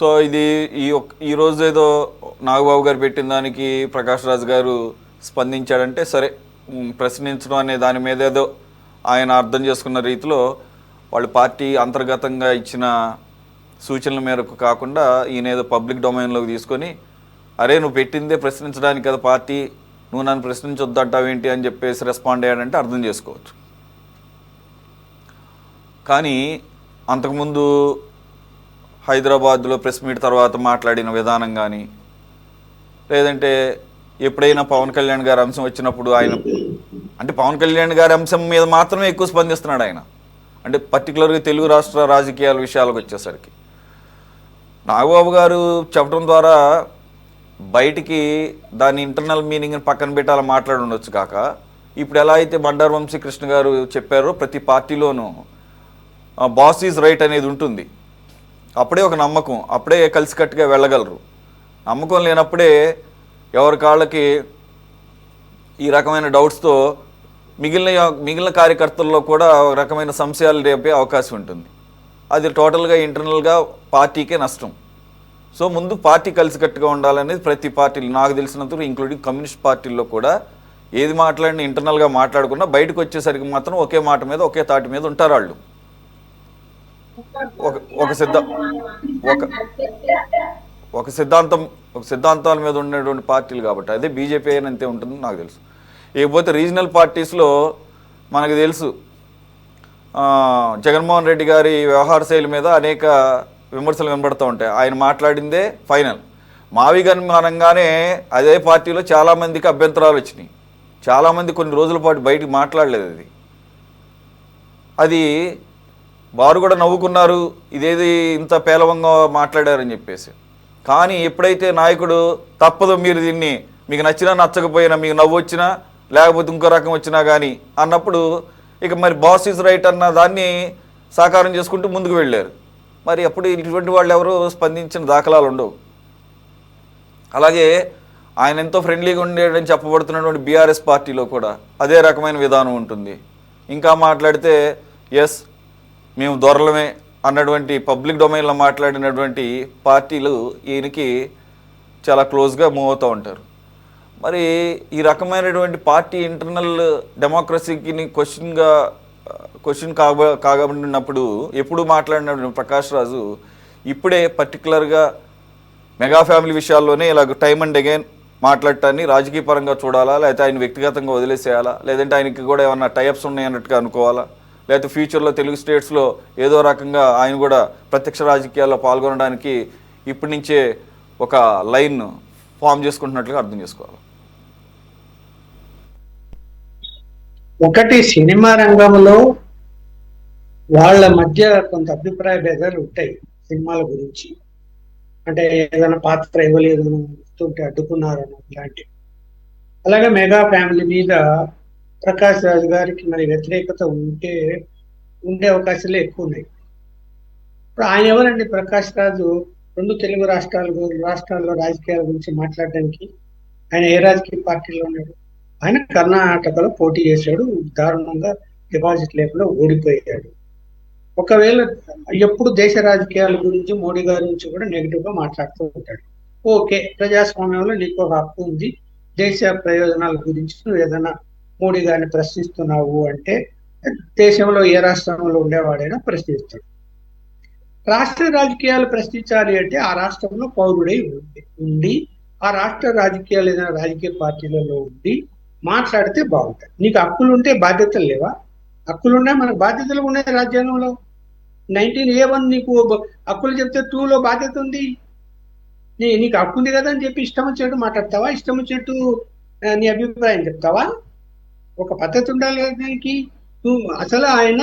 So ఇది ఈ రోజు ఏదో నాగబాబు గారు పెట్టిన దానికి ప్రకాష్ రాజ్ గారు స్పందించాడంటే సరే, ప్రశ్నించడం అనే దాని మీద ఏదో ఆయన అర్థం చేసుకున్న రీతిలో వాళ్ళు పార్టీ అంతర్గతంగా ఇచ్చిన సూచనల మేరకు కాకుండా ఈయన ఏదో పబ్లిక్ డొమైన్లోకి తీసుకొని, అరే నువ్వు పెట్టిందే ప్రశ్నించడానికి కదా పార్టీ, నువ్వు నన్ను ప్రశ్నించొద్దంటావేంటి అని చెప్పేసి రెస్పాండ్ అయ్యాడంటే అర్థం చేసుకోవచ్చు. కానీ అంతకుముందు హైదరాబాద్లో ప్రెస్ మీట్ తర్వాత మాట్లాడిన విధానం కానీ, లేదంటే ఎప్పుడైనా పవన్ కళ్యాణ్ గారి అంశం వచ్చినప్పుడు ఆయన అంటే పవన్ కళ్యాణ్ గారి అంశం మీద మాత్రమే ఎక్కువ స్పందిస్తున్నాడు ఆయన. అంటే పర్టికులర్గా తెలుగు రాష్ట్ర రాజకీయాల విషయాలకు వచ్చేసరికి నాగబాబు గారు చెప్పడం ద్వారా బయటికి దాని ఇంటర్నల్ మీనింగ్ని పక్కన పెట్టి అలా మాట్లాడి ఉండొచ్చు కాక, ఇప్పుడు ఎలా అయితే బండారు వంశీకృష్ణ గారు చెప్పారో ప్రతి పార్టీలోనూ బాస్ ఈజ్ రైట్ అనేది ఉంటుంది. అప్పుడే ఒక నమ్మకం, అప్పుడే కలిసికట్టుగా వెళ్ళగలరు. నమ్మకం లేనప్పుడే ఎవరి కాళ్ళకి ఈ రకమైన డౌట్స్తో మిగిలిన కార్యకర్తల్లో కూడా ఒక రకమైన సంశయాలు రేపే అవకాశం ఉంటుంది. అది టోటల్గా ఇంటర్నల్గా పార్టీకే నష్టం. సో ముందు పార్టీ కలిసికట్టుగా ఉండాలనేది ప్రతి పార్టీలు నాకు తెలిసినంత, ఇంక్లూడింగ్ కమ్యూనిస్ట్ పార్టీల్లో కూడా ఏది మాట్లాడినా ఇంటర్నల్గా మాట్లాడుకున్నా బయటకు వచ్చేసరికి మాత్రం ఒకే మాట మీద ఒకే తాటి మీద ఉంటారు వాళ్ళు. ఒక సిద్ధాంతాల మీద ఉండేటువంటి పార్టీలు కాబట్టి అదే బీజేపీ అయినా అంతే ఉంటుందని నాకు తెలుసు. ఇకపోతే రీజనల్ పార్టీస్లో మనకు తెలుసు జగన్మోహన్ రెడ్డి గారి వ్యవహార శైలి మీద అనేక విమర్శలు వినబడుతూ ఉంటాయి. ఆయన మాట్లాడిందే ఫైనల్. మావి అనగానే అదే పార్టీలో చాలామందికి అభ్యంతరాలు వచ్చినాయి. చాలామంది కొన్ని రోజుల పాటు బయటికి మాట్లాడలేదు. అది వారు కూడా నవ్వుకున్నారు, ఇదేది ఇంత పేలవంగా మాట్లాడారని చెప్పేసి. కానీ ఎప్పుడైతే నాయకుడు తప్పదు మీరు దీన్ని, మీకు నచ్చినా నచ్చకపోయినా, మీకు నవ్వు వచ్చినా లేకపోతే ఇంకో రకం వచ్చినా కానీ అన్నప్పుడు ఇక మరి బాస్ ఈజ్ రైట్ అన్న దాన్ని సాకారం చేసుకుంటూ ముందుకు వెళ్ళారు. మరి అప్పుడు ఇటువంటి వాళ్ళు ఎవరు స్పందించిన దాఖలాలు ఉండవు. అలాగే ఆయన ఎంతో ఫ్రెండ్లీగా ఉండేదని చెప్పబడుతున్నటువంటి బీఆర్ఎస్ పార్టీలో కూడా అదే రకమైన విధానం ఉంటుంది. ఇంకా మాట్లాడితే ఎస్ మేము దొరలమే అన్నటువంటి పబ్లిక్ డొమైన్లో మాట్లాడినటువంటి పార్టీలు ఈయనకి చాలా క్లోజ్గా మూవ్ అవుతూ ఉంటారు. మరి ఈ రకమైనటువంటి పార్టీ ఇంటర్నల్ డెమోక్రసీకి క్వశ్చన్ కాగబడినప్పుడు ఎప్పుడు మాట్లాడిన ప్రకాష్ రాజు ఇప్పుడే పర్టికులర్గా మెగా ఫ్యామిలీ విషయాల్లోనే ఇలా టైమ్ అండ్ అగైన్ మాట్లాడటాన్ని రాజకీయ పరంగా చూడాలా, లేకపోతే ఆయన వ్యక్తిగతంగా వదిలేసేయాలా, లేదంటే ఆయనకి కూడా ఏమన్నా టైఅప్స్ ఉన్నాయన్నట్టుగా అనుకోవాలా, లేకపోతే ఫ్యూచర్లో తెలుగు స్టేట్స్లో ఏదో రకంగా ఆయన కూడా ప్రత్యక్ష రాజకీయాల్లో పాల్గొనడానికి ఇప్పటి నుంచే ఒక లైన్ ఫామ్ చేసుకుంటున్నట్లుగా అర్థం చేసుకోవాలి. ఒకటి, సినిమా రంగంలో వాళ్ళ మధ్య కొంత అభిప్రాయ భేదాలు ఉంటాయి సినిమాల గురించి. అంటే ఏదైనా పాత్ర ఇవ్వలేదు, ఇస్తుంటే అడ్డుకున్నారని ఇలాంటివి. అలాగే మెగా ఫ్యామిలీ మీద ప్రకాష్ రాజ్ గారికి మరి వ్యతిరేకత ఉండే అవకాశాలు ఎక్కువ ఉన్నాయి. ఇప్పుడు ఆయన ఎవరండి ప్రకాష్ రాజు? రెండు తెలుగు రాష్ట్రాల్లో రాజకీయాల గురించి మాట్లాడడానికి. ఆయన ఏ రాజకీయ పార్టీలో ఉన్నాడు? ఆయన కర్ణాటకలో పోటీ చేశాడు, దారుణంగా డిపాజిట్ లేకుండా ఓడిపోయాడు. ఒకవేళ ఎప్పుడు దేశ రాజకీయాల గురించి, మోడీ గారి గురించి కూడా నెగిటివ్ గా మాట్లాడుతూ ఉంటాడు. ఓకే, ప్రజాస్వామ్యంలో నీకు ఒక హక్కు ఉంది, దేశ ప్రయోజనాల గురించి నువ్వు ఏదైనా మోడీ గారిని ప్రశ్నిస్తున్నావు అంటే దేశంలో ఏ రాష్ట్రంలో ఉండేవాడైనా ప్రశ్నిస్తాడు. రాష్ట్ర రాజకీయాలు ప్రశ్నించాలి అంటే ఆ రాష్ట్రంలో పౌరుడై ఉండి ఆ రాష్ట్ర రాజకీయాలు ఏదైనా రాజకీయ పార్టీలలో ఉండి మాట్లాడితే బాగుంటాయి. నీకు హక్కులు ఉంటే బాధ్యతలు లేవా? హక్కులున్నా మనకు బాధ్యతలు ఉన్నాయి. రాజ్యాంగంలో 19A1 నీకు హక్కులు చెప్తే 2లో బాధ్యత ఉంది. నీకు హక్కు ఉంది కదా అని చెప్పి ఇష్టం వచ్చినట్టు మాట్లాడతావా? ఇష్టం వచ్చినట్టు నీ అభిప్రాయం చెప్తావా? ఒక పద్ధతి ఉండాలి కదా దానికి. అసలు ఆయన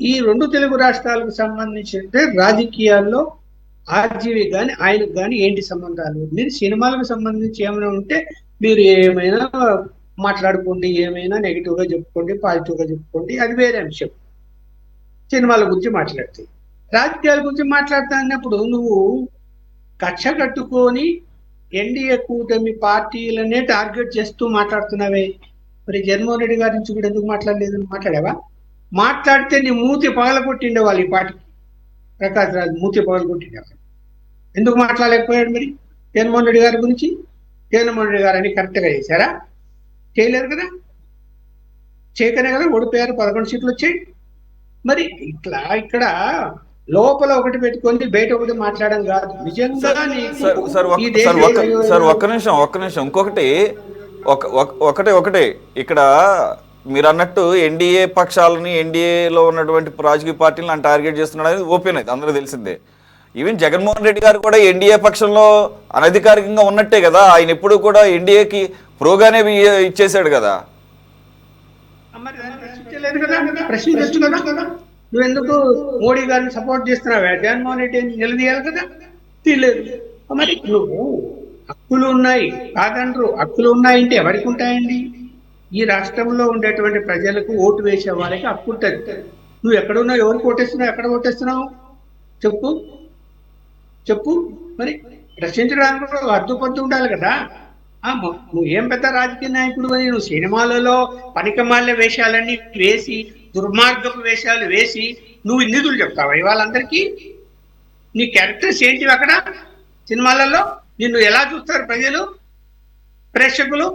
ఈ రెండు తెలుగు రాష్ట్రాలకు సంబంధించిన రాజకీయాల్లో ఆర్జీవి కానీ ఆయనకు కానీ ఏంటి సంబంధాలు? మీరు సినిమాలకు సంబంధించి ఏమైనా ఉంటే మీరు ఏమైనా మాట్లాడుకోండి, ఏమైనా నెగిటివ్ గా చెప్పుకోండి, పాజిటివ్ గా చెప్పుకోండి, అది వేరే అంశం. సినిమాల గురించి మాట్లాడితే, రాజకీయాల గురించి మాట్లాడుతా అన్నప్పుడు నువ్వు కక్ష కట్టుకొని ఎన్డీఏ కూటమి పార్టీలనే టార్గెట్ చేస్తూ మాట్లాడుతున్నావే. మరి జగన్మోహన్ రెడ్డి గారి నుంచి కూడా ఎందుకు మాట్లాడలేదు? మాట్లాడావా? మాట్లాడితే నీ మూతి పగల కొట్టిండే వాళ్ళు ఈ పార్టీకి. ప్రకాష్ రాజ్ మూతి పగల కొట్టిండేవాళ్ళు. ఎందుకు మాట్లాడలేకపోయాడు మరి జగన్మోహన్ రెడ్డి గారి గురించి? జగన్మోహన్ రెడ్డి గారు అని కరెక్ట్గా చేశారా? చేయలేదు కదా. చేయకనే కదా ఓడిపోయారు, 11 సీట్లు వచ్చాయి. మరి ఇట్లా ఇక్కడ లోపల ఒకటి పెట్టుకొని బయట ఒకటి మాట్లాడడం కాదు. నిజంగా సార్ నీకు సార్ సార్ ఈ ఒక్క దేశ సార్ ఒక్క సార్ ఒక్క నిమిషం ఇంకొకటి ఒకటే ఇక్కడ మీరు అన్నట్టు ఎన్డీఏ పక్షాలని, ఎన్డీఏలో ఉన్నటువంటి రాజకీయ పార్టీలను ఆయన టార్గెట్ చేస్తున్నాడు అనేది ఓపెన్ అయితే అందరూ తెలిసిందే. ఈవెన్ జగన్మోహన్ రెడ్డి గారు కూడా ఎన్డీఏ పక్షంలో అనధికారికంగా ఉన్నట్టే కదా. ఆయన ఎప్పుడు కూడా ఎన్డీఏకి ప్రోగానే ఇచ్చేసాడు కదా. మరి దాన్ని ప్రశ్నించలేదు కదా, ప్రశ్నించచ్చు కదా. నువ్వెందుకు మోడీ గారిని సపోర్ట్ చేస్తున్నావా? జగన్మోహన్ రెడ్డి నిలదీయాలి కదా, తీయలేదు. మరి నువ్వు హక్కులు ఉన్నాయి కాదండ్రు, హక్కులు ఉన్నాయంటే ఎవరికి ఉంటాయండి? ఈ రాష్ట్రంలో ఉండేటువంటి ప్రజలకు ఓటు వేసే వాళ్ళకి హక్కు ఉంటుంది. నువ్వు ఎక్కడున్నావు, ఎవరికి ఓటేస్తున్నావు, ఎక్కడ ఓటేస్తున్నావు చెప్పు చెప్పు. మరి ప్రశ్నించడానికి కూడా అడ్డుపడుతూ ఉండాలి కదా. నువ్వు ఏం పెద్ద రాజకీయ నాయకుడు అని నువ్వు సినిమాలలో పనికిమాలిన వేషాలన్నీ వేసి, దుర్మార్గపు వేషాలు వేసి నువ్వు నిధులు చెప్తావా ఇవాళందరికీ? నీ క్యారెక్టర్స్ ఏంటివి అక్కడ సినిమాలలో? నిన్ను ఎలా చూస్తారు ప్రజలు, ప్రేక్షకులు?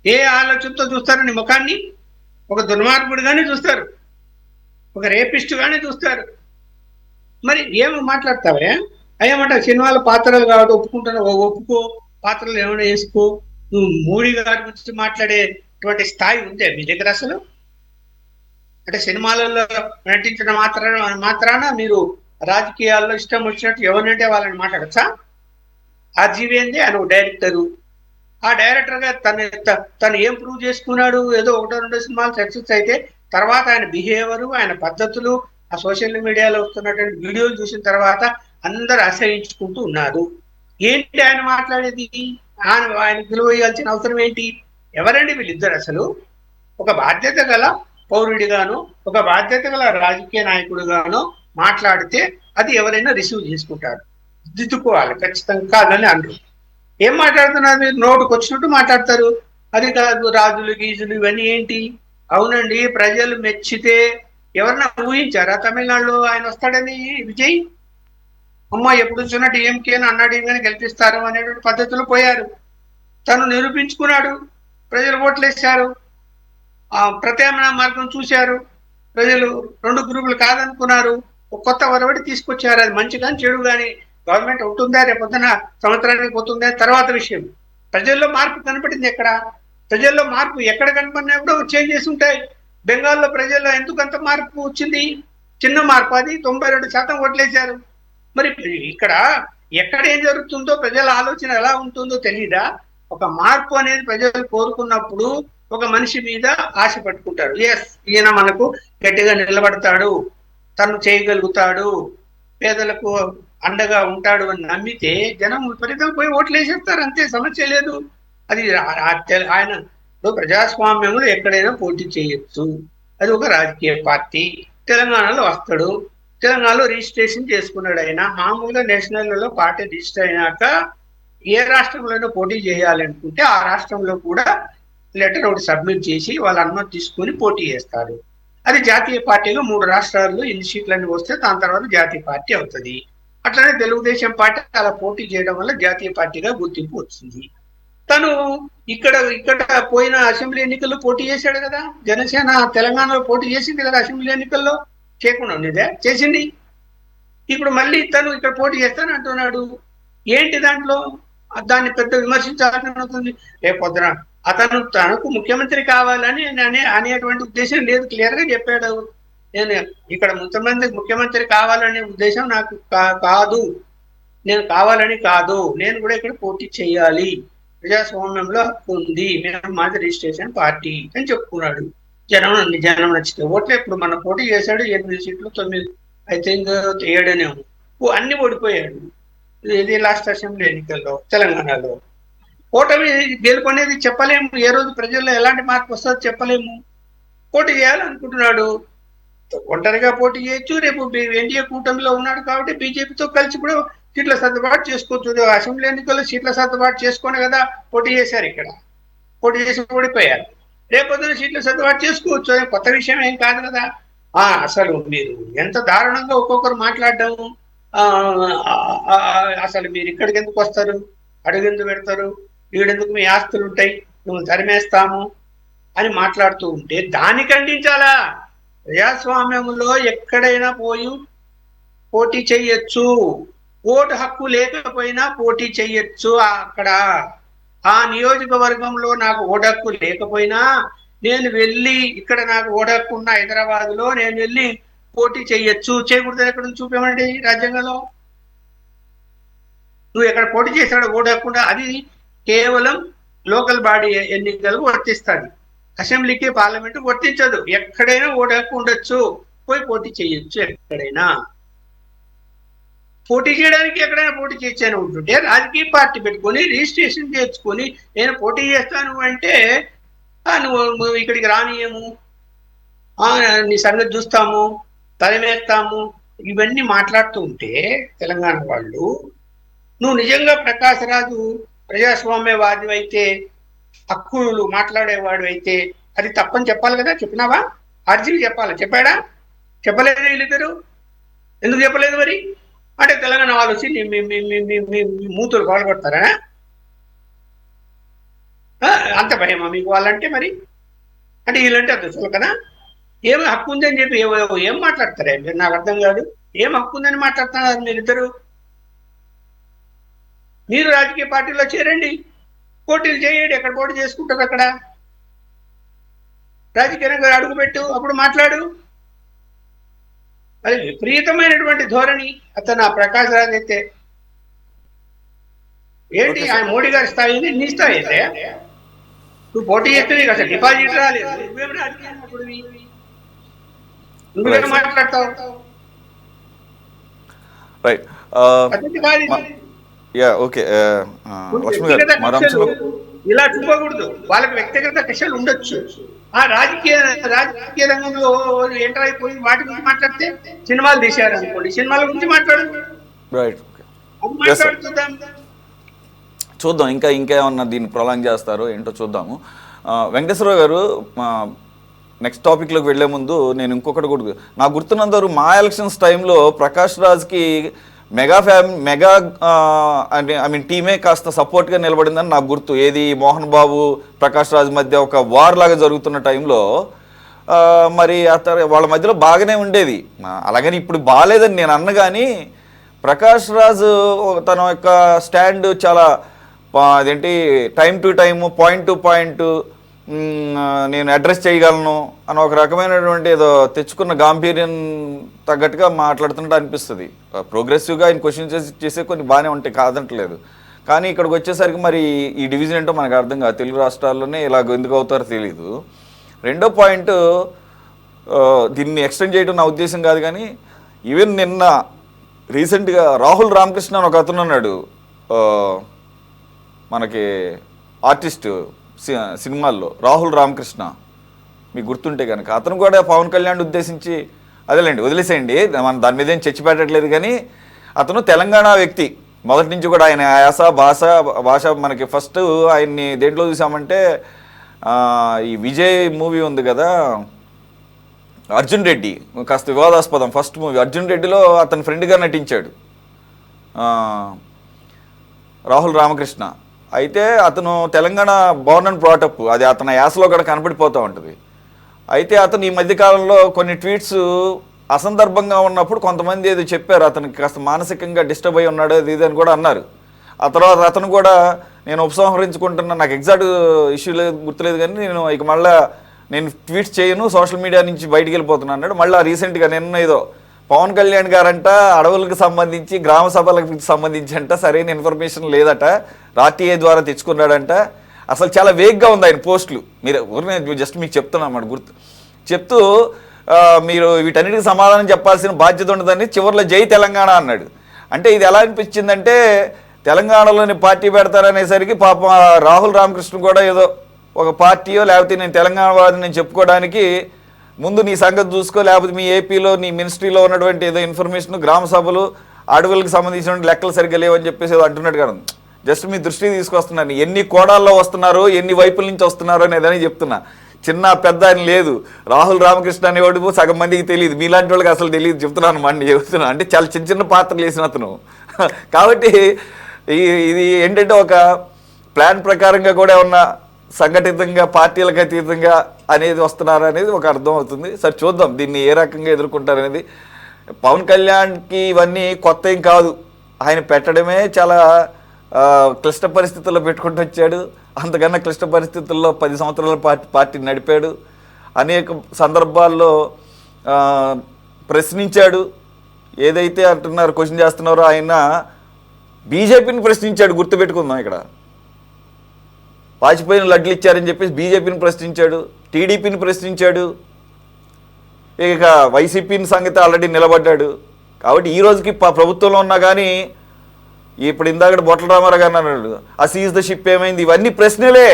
ఏ ఆలోచనతో చూస్తారు నీ ముఖాన్ని? ఒక దుర్మార్గుడుగానే చూస్తారు, ఒక రేపిస్ట్ గానే చూస్తారు. మరి ఏమో మాట్లాడతావే? అయ్యమంట సినిమాల పాత్రలు కాబట్టి ఒప్పుకుంటున్నావు, ఒప్పుకో, పాత్రలు ఏమైనా వేసుకో. నువ్వు మోడీ గారి గురించి మాట్లాడేటువంటి స్థాయి ఉంటే మీ దగ్గర అసలు? అంటే సినిమాలలో నటించిన మాత్రాన మీరు రాజకీయాల్లో ఇష్టం వచ్చినట్టు ఎవరినంటే వాళ్ళని మాట్లాడచ్చా? ఆర్జీవీ ఏంది, ఆయన డైరెక్టరు. ఆ డైరెక్టర్ గా తను ఏం ప్రూవ్ చేసుకున్నాడు? ఏదో 1-2 సినిమాలు సక్సెస్ అయితే తర్వాత ఆయన బిహేవియర్, ఆయన పద్ధతులు, ఆ సోషల్ మీడియాలో వస్తున్నటువంటి వీడియోలు చూసిన తర్వాత అందరు అసహించుకుంటూ ఉన్నారు. ఏంటి ఆయన మాట్లాడేది? ఆయన విలువేయాల్సిన అవసరం ఏంటి? ఎవరండి వీళ్ళిద్దరు అసలు? ఒక బాధ్యత గల పౌరుడిగాను, ఒక బాధ్యత గల రాజకీయ నాయకుడిగాను మాట్లాడితే అది ఎవరైనా రిసీవ్ చేసుకుంటారు, దిద్దుకోవాలి ఖచ్చితంగా. కాదని అనరు. ఏం మాట్లాడుతున్నారు మీరు? నోటుకు వచ్చినట్టు మాట్లాడతారు. అది కాదు రాజులు గీజులు ఇవన్నీ ఏంటి? అవునండి, ప్రజలు మెచ్చితే ఎవరన్నా ఊహించారా తమిళనాడులో ఆయన వస్తాడని? విజయ్ అమ్మ ఎప్పుడు వచ్చినా డిఎంకేని అన్నాడీఎంకేని గెలిపిస్తారు అనేటువంటి పద్ధతిలో పోయారు. తను నిరూపించుకున్నాడు, ప్రజలు ఓట్లేశారు, ఆ ప్రత్యామ్నాయ మార్గం చూశారు. ప్రజలు 2 గ్రూపులు కాదనుకున్నారు, ఒక కొత్త ఒరవడి తీసుకొచ్చారు. అది మంచి కానీ చెడు కానీ గవర్నమెంట్ ఉంటుందా, రేపొద్దున సంవత్సరానికి పోతుందా తర్వాత విషయం. ప్రజల్లో మార్పు కనపడింది ఎక్కడ? ప్రజల్లో మార్పు ఎక్కడ కనపడినా కూడా చేంజెస్ ఉంటాయి. బెంగాల్లో ప్రజల్లో ఎందుకు అంత మార్పు వచ్చింది? చిన్న మార్పు, అది 92% ఓట్లేశారు. మరి ఇక్కడ ఎక్కడ ఏం జరుగుతుందో, ప్రజల ఆలోచన ఎలా ఉంటుందో తెలియదా? ఒక మార్పు అనేది ప్రజలు కోరుకున్నప్పుడు ఒక మనిషి మీద ఆశ పట్టుకుంటారు. ఎస్, ఈయన మనకు గట్టిగా నిలబడతాడు, తను చేయగలుగుతాడు, పేదలకు అండగా ఉంటాడు అని నమ్మితే జనం విపరీతం పోయి ఓట్లు వేసేస్తారు, అంతే, సమస్య లేదు. అది ఆయన ప్రజాస్వామ్యంలో ఎక్కడైనా పోటీ చేయొచ్చు. అది ఒక రాజకీయ పార్టీ. తెలంగాణలో వస్తాడు, తెలంగాణలో రిజిస్ట్రేషన్ చేసుకున్నాడు. ఆయన మామూలుగా నేషనల్లో పార్టీ రిజిస్టర్ అయినాక ఏ రాష్ట్రంలోనైనా పోటీ చేయాలనుకుంటే ఆ రాష్ట్రంలో కూడా లెటర్ ఒకటి సబ్మిట్ చేసి వాళ్ళ అనుమతి తీసుకుని పోటీ చేస్తారు. అది జాతీయ పార్టీగా 3 రాష్ట్రాల్లో ఎన్ని సీట్లన్నీ వస్తే దాని తర్వాత జాతీయ పార్టీ అవుతుంది. అట్లనే తెలుగుదేశం పార్టీ అలా పోటీ చేయడం వల్ల జాతీయ పార్టీగా గుర్తింపు వచ్చింది. తను ఇక్కడ పోయిన అసెంబ్లీ ఎన్నికల్లో పోటీ చేశాడు కదా. జనసేన తెలంగాణలో పోటీ చేసింది కదా అసెంబ్లీ ఎన్నికల్లో, చేయకుండా ఉండేదే, చేసింది. ఇప్పుడు మళ్ళీ తను ఇక్కడ పోటీ చేస్తాను అంటున్నాడు. ఏంటి దాంట్లో? దాన్ని పెద్ద విమర్శించాల్సి అవుతుంది. రేపొద్దున అతను తనకు ముఖ్యమంత్రి కావాలని అనేటువంటి ఉద్దేశం లేదు, క్లియర్ గా చెప్పాడు. నేను ఇక్కడ ముఖ్యమంత్రి కావాలనే ఉద్దేశం నాకు కాదు, నేను కావాలని కాదు, నేను కూడా ఇక్కడ పోటీ చేయాలి, ప్రజాస్వామ్యంలో ఉంది, మేము మాది రిజిస్ట్రేషన్ పార్టీ అని చెప్పుకున్నాడు. జనం నచ్చితే ఓట్లు. ఇప్పుడు మన పోటీ చేశాడు, 8 సీట్లు 9, ఐ థింక్ 7 అన్ని ఓడిపోయాడు. ఇది లాస్ట్ అసెంబ్లీ ఎన్నికల్లో తెలంగాణలో. ఓటమి గెలుపనేది చెప్పలేము, ఏ రోజు ప్రజల్లో ఎలాంటి మార్పు వస్తుందో చెప్పలేము. పోటీ చేయాలనుకుంటున్నాడు, ఒంటరిగా పోటీ చేయొచ్చు. రేపు ఎన్డీఏ కూటమిలో ఉన్నాడు కాబట్టి బీజేపీతో కలిసి కూడా సీట్ల సర్దుబాటు చేసుకోవచ్చు. అసెంబ్లీ ఎన్నికల్లో సీట్ల సర్దుబాటు చేసుకునే కదా పోటీ చేశారు. ఇక్కడ పోటీ చేసి ఓడిపోయారు. రేపొద్దున సీట్ల సర్దుబాటు చేసుకోవచ్చు, కొత్త విషయం ఏం కాదు కదా. అసలు మీరు ఎంత దారుణంగా ఒక్కొక్కరు మాట్లాడడం. ఆ, ఆ, అసలు మీరు ఇక్కడికి ఎందుకు వస్తారు, అడుగెందుకు పెడతారు, వీడెందుకు మీ ఆస్తులు ఉంటాయి, నువ్వు తరిమేస్తాము అని మాట్లాడుతూ ఉంటే దాన్ని ఖండించాలా? ప్రజాస్వామ్యంలో ఎక్కడైనా పోయి పోటీ చెయ్యొచ్చు, ఓటు హక్కు లేకపోయినా పోటీ చెయ్యొచ్చు. అక్కడ ఆ నియోజకవర్గంలో నాకు ఓటు హక్కు లేకపోయినా నేను వెళ్ళి, ఇక్కడ నాకు ఓటు హక్కు ఉన్న హైదరాబాద్ లో నేను వెళ్ళి పోటీ చెయ్యొచ్చు. చేయకూడదు ఎక్కడ చూపేమండి రాజ్యాంగంలో? నువ్వు ఎక్కడ పోటీ చేశాడు ఓటు హక్కు అది కేవలం లోకల్ బాడీ ఎన్నికలకు వర్తిస్తుంది, అసెంబ్లీకి పార్లమెంట్ వర్తించదు. ఎక్కడైనా ఓటు హక్కు ఉండొచ్చు, పోయి పోటీ చేయొచ్చు. ఎక్కడైనా పోటీ చేయడానికి ఎక్కడైనా పోటీ చేశాను ఉంటుంటే రాజకీయ పార్టీ పెట్టుకొని రిజిస్ట్రేషన్ చేసుకొని నేను పోటీ చేస్తాను అంటే నువ్వు ఇక్కడికి రానియము, నీ సంగతి చూస్తాము, తరిమేస్తాము, ఇవన్నీ మాట్లాడుతూ ఉంటే తెలంగాణ వాళ్ళు, నువ్వు నిజంగా ప్రకాష్ రాజు ప్రజాస్వామ్యవాది అయితే, హక్కులు మాట్లాడేవాడు అయితే అది తప్పని చెప్పాలి కదా. చెప్పినావా? అర్జీలు చెప్పాలి. చెప్పాడా? చెప్పలేదు వీళ్ళిద్దరు. ఎందుకు చెప్పలేదు మరి? అంటే తెలంగాణ వాళ్ళు వచ్చి మూతులు పాల్గొడతారా? అంత భయమా మీకు వాళ్ళంటే? మరి అంటే వీళ్ళంటే అంత కదా. ఏం హక్కు ఉందని చెప్పి ఏం మాట్లాడతారా మీరు? నాకు అర్థం కాదు. ఏం హక్కు ఉందని మాట్లాడుతున్నారు మీరిద్దరు? మీరు రాజకీయ పార్టీలో చేరండి, పోటీలు చేయండి, ఎక్కడ పోటీ చేసుకుంటారు అక్కడ రాజకీయంగా అడుగుపెట్టు, అప్పుడు మాట్లాడు. అది విపరీతమైనటువంటి ధోరణి అతను ఆ ప్రకాష్ రాజ్ అయితే. ఏంటి ఆయన మోడీ గారి స్థాయి, నీ స్థాయి అయితే నువ్వు పోటీ చేస్తే నీకు అసలు డిపాజిట్ రాలేదు, నువ్వేం రాజకీయ నువ్వేం మాట్లాడతావు? రైట్. ఓకే లక్ష్మి గారు, ఇలా చూపకూడదు. వాళ్ళకి వ్యక్తిగత కక్షలు ఉండొచ్చు. ఆ రాజకీయ రంగంలో ఎంటర్ అయిపోయి వాటి గురించి మాట్లాడితే, సినిమాలు తీశారు అనుకోండి, సినిమాల గురించి మాట్లాడు. రైట్. మాట్లాడుతుందాం, చూద్దాం ఇంకా ఏమన్నా దీన్ని ప్రొలాంగ్ చేస్తారో ఏంటో చూద్దాము. వెంకటేశ్వరరావు గారు, నెక్స్ట్ టాపిక్లోకి వెళ్లే ముందు నేను ఇంకొకటి కూడా, నాకు గుర్తున్నంతవరకు మా ఎలక్షన్స్ టైంలో ప్రకాష్ రాజ్కి మెగా అంటే ఐ మీన్ టీమే కాస్త సపోర్ట్గా నిలబడిందని నాకు గుర్తు. ఏది మోహన్ బాబు ప్రకాష్ రాజ్ మధ్య ఒక వార్ లాగా జరుగుతున్న టైంలో మరి వాళ్ళ మధ్యలో బాగానే ఉండేది. అలాగని ఇప్పుడు బాగాలేదని నేను అన్న, కానీ ప్రకాష్ రాజ్ తన యొక్క స్టాండ్ చాలా అదేంటి time to time, point to point నేను అడ్రస్ చేయగలను అని ఒక రకమైనటువంటి ఏదో తెచ్చుకున్న గాంభీర్యం తగ్గట్టుగా మాట్లాడుతుంటే అనిపిస్తుంది. ప్రోగ్రెసివ్గా ఆయన క్వశ్చన్ చేసే కొన్ని బాగానే ఉంటాయి, కాదంటలేదు. కానీ ఇక్కడికి వచ్చేసరికి మరి ఈ డివిజన్ ఏంటో మనకు అర్థం కాదు. తెలుగు రాష్ట్రాల్లోనే ఇలాగ ఎందుకు అవుతారో తెలీదు. రెండో పాయింట్, దీన్ని ఎక్స్టెండ్ చేయడం నా ఉద్దేశం కాదు, కానీ ఈవెన్ నిన్న రీసెంట్గా రాహుల్ రామకృష్ణ అని ఒక అతను ఉన్నాడు, మనకి ఆర్టిస్ట్ సినిమాల్లో రాహుల్ రామకృష్ణ, మీకు గుర్తుంటే కనుక, అతను కూడా పవన్ కళ్యాణ్ ఉద్దేశించి, అదేలేండి వదిలేసేయండి, మనం దాని మీద ఏం చర్చ పెట్టట్లేదు, కానీ అతను తెలంగాణ వ్యక్తి మొదటి నుంచి కూడా. ఆయన యాస భాష మనకి ఫస్ట్ ఆయన్ని దేంట్లో చూసామంటే ఈ విజయ్ మూవీ ఉంది కదా, అర్జున్ రెడ్డి, కాస్త వివాదాస్పదం ఫస్ట్ మూవీ, అర్జున్ రెడ్డిలో అతని ఫ్రెండ్గా నటించాడు రాహుల్ రామకృష్ణ. అయితే అతను తెలంగాణ బోర్న్ అండ్ బ్రాటప్, అది అతని యాసలో కూడా కనపడిపోతూ ఉంటుంది. అయితే అతను ఈ మధ్యకాలంలో కొన్ని ట్వీట్స్ అసందర్భంగా ఉన్నప్పుడు కొంతమంది ఏదో చెప్పారు, అతనికి కాస్త మానసికంగా డిస్టర్బ్ అయి ఉన్నాడు అది ఇది అని కూడా అన్నారు. ఆ తర్వాత అతను కూడా నేను ఉపసంహరించుకుంటున్నా, నాకు ఎగ్జాక్ట్ ఇష్యూ లేదు, గుర్తులేదు, కానీ నేను ట్వీట్స్ చేయను, సోషల్ మీడియా నుంచి బయటికి వెళ్ళిపోతున్నాను అన్నాడు. మళ్ళీ రీసెంట్గా నిన్న ఏదో పవన్ కళ్యాణ్ గారంట అడవులకు సంబంధించి, గ్రామ సభలకు సంబంధించి అంట సరైన ఇన్ఫర్మేషన్ లేదట, ఆర్టీఐ ద్వారా తెచ్చుకున్నాడంట. అసలు చాలా వేగ్గా ఉంది ఆయన పోస్టులు. నేను జస్ట్ మీకు చెప్తున్నా అన్నమాట, చెప్తూ మీరు వీటన్నిటికి సమాధానం చెప్పాల్సిన బాధ్యత ఉండదని చివరిలో జై తెలంగాణ అన్నాడు. అంటే ఇది ఎలా అనిపించిందంటే, తెలంగాణలోని పార్టీ పెడతారనేసరికి పాపం రాహుల్ రామకృష్ణ కూడా ఏదో ఒక పార్టీయో లేకపోతే నేను తెలంగాణ వాడిని నేను చెప్పుకోవడానికి ముందు నీ సంగతి చూసుకో, లేకపోతే మీ ఏపీలో నీ మినిస్ట్రీలో ఉన్నటువంటి ఏదో ఇన్ఫర్మేషన్, గ్రామ సభలు, అడవులకు సంబంధించిన లెక్కలు సరిగ్గా లేవని చెప్పేసి ఏదో అంటున్నట్టు కదా. జస్ట్ మీ దృష్టికి తీసుకొస్తున్నాను, ఎన్ని కోడాల్లో వస్తున్నారు, ఎన్ని వైపుల నుంచి వస్తున్నారు అనేదని చెప్తున్నా. చిన్న పెద్ద అని లేదు. రాహుల్ రామకృష్ణ అనేవాడు సగం మందికి తెలియదు, మీలాంటి వాళ్ళకి అసలు తెలియదు. చెప్తున్నాను మండి చెప్తున్నాను, అంటే చాలా చిన్న చిన్న పాత్రలు వేసిన అతను. కాబట్టి ఇది ఏంటంటే ఒక ప్లాన్ ప్రకారంగా కూడా ఉన్న సంఘటితంగా పార్టీలకు అతీతంగా అనేది వస్తున్నారు అనేది ఒక అర్థం అవుతుంది. సరే చూద్దాం దీన్ని ఏ రకంగా ఎదుర్కొంటారనేది. పవన్ కళ్యాణ్కి ఇవన్నీ కొత్త ఏం కాదు, ఆయన పెట్టడమే చాలా క్లిష్ట పరిస్థితుల్లో పెట్టుకుంటూ వచ్చాడు. అంతకన్నా క్లిష్ట పరిస్థితుల్లో 10 సంవత్సరాల పార్టీ నడిపాడు. అనేక సందర్భాల్లో ప్రశ్నించాడు. ఏదైతే అంటున్నారు క్వశ్చన్ చేస్తున్నారో ఆయన బీజేపీని ప్రశ్నించాడు, గుర్తుపెట్టుకుందాం. ఇక్కడ వాజ్పేయిని లడ్లు ఇచ్చారని చెప్పేసి బీజేపీని ప్రశ్నించాడు, టీడీపీని ప్రశ్నించాడు, ఇక వైసీపీని సంగతి ఆల్రెడీ నిలబడ్డాడు. కాబట్టి ఈ రోజుకి ప్రభుత్వంలో ఉన్నా కానీ ఇప్పుడు ఇందాక బొట్ల రామారావు గారు అన్నాడు ఆ సీజ్ ద షిప్ ఏమైంది, ఇవన్నీ ప్రశ్నలే.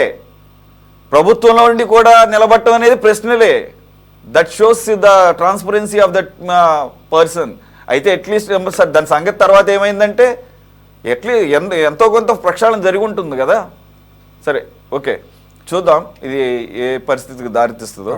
ప్రభుత్వంలో ఉండి కూడా నిలబడటం అనేది ప్రశ్నలే. That shows the transparency of that person. అయితే అట్లీస్ట్ దాని సంగతి తర్వాత ఏమైందంటే ఎంతో కొంత ప్రక్షాళన జరిగి ఉంటుంది కదా. సరే ఓకే, చూద్దాం ఇది ఏ పరిస్థితికి దారితీస్తుందో.